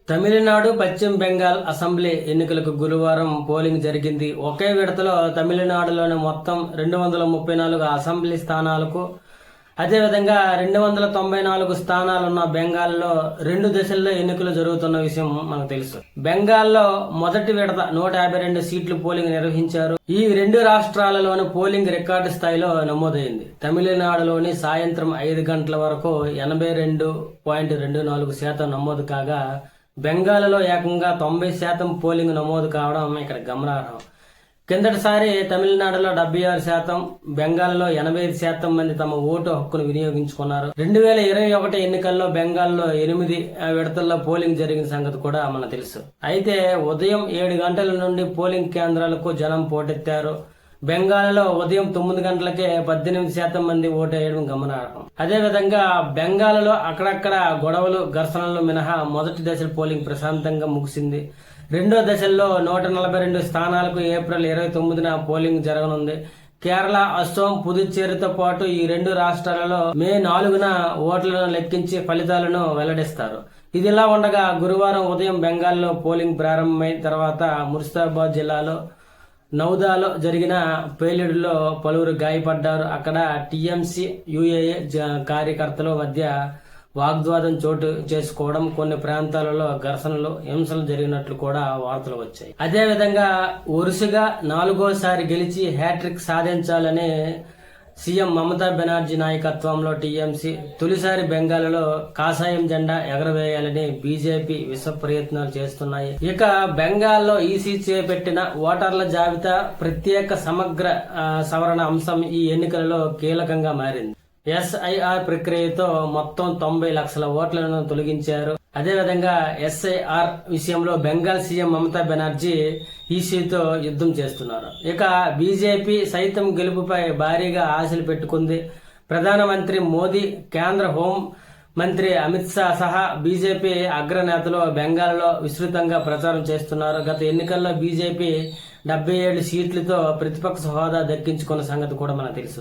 తమిళనాడు, పశ్చిమ బెంగాల్ అసెంబ్లీ ఎన్నికలకు గురువారం పోలింగ్ జరిగింది. ఒకే విడతలో తమిళనాడులోని మొత్తం 234 అసెంబ్లీ స్థానాలకు, అదేవిధంగా 294 స్థానాలున్న బెంగాల్లో 2 దశల్లో ఎన్నికలు జరుగుతున్న విషయం మనకు తెలుసు. బెంగాల్లో మొదటి విడత 152 సీట్లు పోలింగ్ నిర్వహించారు. ఈ 2 రాష్ట్రాలలోని పోలింగ్ రికార్డు స్థాయిలో నమోదైంది. తమిళనాడులోని సాయంత్రం 5 గంటల వరకు 82.24% నమోదు కాగా, బెంగాల్లో ఏకంగా 90% పోలింగ్ నమోదు కావడం ఇక్కడ గమనార్హం. కిందటిసారి తమిళనాడులో 76%, బెంగాల్లో 85% మంది తమ ఓటు హక్కును వినియోగించుకున్నారు. 2021 ఎన్నికల్లో బెంగాల్లో 8 విడతల్లో పోలింగ్ జరిగిన సంగతి కూడా మనకు తెలుసు. అయితే ఉదయం 7 గంటల నుండి పోలింగ్ కేంద్రాలకు జనం పోటెత్తారు. బెంగాల్లో ఉదయం 9 గంటలకే 18% మంది ఓటు వేయడం గమనార్హం. అదేవిధంగా బెంగాల్లో అక్కడక్కడ గొడవలు, ఘర్షణలు మినహా మొదటి దశ పోలింగ్ ప్రశాంతంగా ముగిసింది. రెండో దశల్లో 142 స్థానాలకు ఏప్రిల్ 29న పోలింగ్ జరగనుంది. కేరళ, అస్సోం, పుదుచ్చేరితో పాటు ఈ 2 రాష్ట్రాలలో మే 4న ఓట్లను లెక్కించి ఫలితాలను వెల్లడిస్తారు. ఇదిలా ఉండగా గురువారం ఉదయం బెంగాల్లో పోలింగ్ ప్రారంభమైన తర్వాత ముర్షిదాబాద్ జిల్లాలో నౌదాలో జరిగిన పేలుడులో పలువురు గాయపడ్డారు. అక్కడ టీఎంసీ, యూఏఏ కార్యకర్తల మధ్య వాగ్వాదం చోటు చేసుకోవడం, కొన్ని ప్రాంతాలలో ఘర్షణలు, హింసలు జరిగినట్లు కూడా వార్తలు వచ్చాయి. అదేవిధంగా వరుసగా 4వ సారి గెలిచి హ్యాట్రిక్ సాధించాలని సీఎం మమతా బెనర్జీ నాయకత్వంలో టీఎంసీ తొలిసారి బెంగాల్లో కాషాయం జెండా ఎగరవేయాలని బీజేపీ విశ్వ ప్రయత్నాలు చేస్తున్నాయి. ఇక బెంగాల్లో ఈసీ చేపట్టిన ఓటర్ల జాబితా ప్రత్యేక సమగ్ర సవరణ అంశం ఈ ఎన్నికలలో కీలకంగా మారింది. ఎస్ఐఆర్ ప్రక్రియతో మొత్తం 90 లక్షల ఓట్లను తొలగించారు. అదేవిధంగా ఎస్ఐఆర్ విషయంలో బెంగాల్ సీఎం మమతా బెనర్జీ ఈసీతో యుద్ధం చేస్తున్నారు. ఇక బీజేపీ సైతం గెలుపుపై భారీగా ఆశలు పెట్టుకుంది. ప్రధానమంత్రి మోదీ, కేంద్ర హోం మంత్రి అమిత్ షా సహా బీజేపీ అగ్రనేతలు బెంగాల్లో విస్తృతంగా ప్రచారం చేస్తున్నారు. గత ఎన్నికల్లో బీజేపీ 77 సీట్లతో ప్రతిపక్ష హోదా దక్కించుకున్న సంగతి కూడా మనకు తెలుసు.